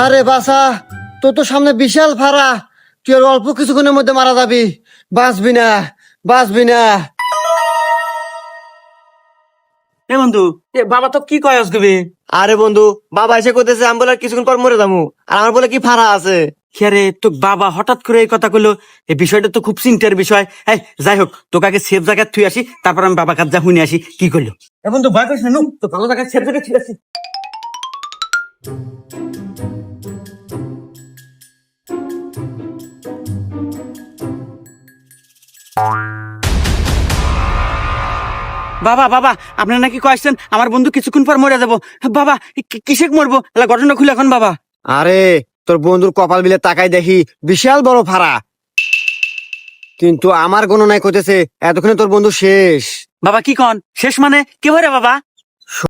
আরে বাসা, তোর তো সামনে বিশাল ফাড়া, তুই আর অল্প কিছুক্ষণের মধ্যে মারা যাবি, বাঁচবি না, বাঁচবি না। এ বন্ধু, এ বাবা তো কি কয় আসবে? আরে বন্ধু, বাবা এসে করতেছে আমি বলে আর কিছুক্ষণ পর মরে যাবো, আর আমার বলে কি ফাড়া আছে। খেরে তো বাবা হঠাৎ করে এই কথা কইলো, এই বিষয়টা তো খুব চিন্তার বিষয়। এই যাই হোক, তোকে আগে সেফ জায়গায় থুই আসি, তারপর আমি বাবা কাজ যা শুনে আসি কি করলো। এ বন্ধু ভয় করিস না, নু তো ভালো জায়গায় সেফ জায়গায় থুই আসি। বাবা বাবা, আপনার নাকি কয়েছেন আমার বন্ধু কিছুক্ষণ পর মরে যাবো। বাবা কিসে মরবো, এলা ঘটনা খুলে এখন বাবা। আরে তোর বন্ধুর কপাল বিলে তাকাই দেখি বিশাল বড় ফাড়া, কিন্তু আমার গণনায় করতেছে এতক্ষণে তোর বন্ধু শেষ। বাবা কি কন শেষ মানে কি ভরে বাবা?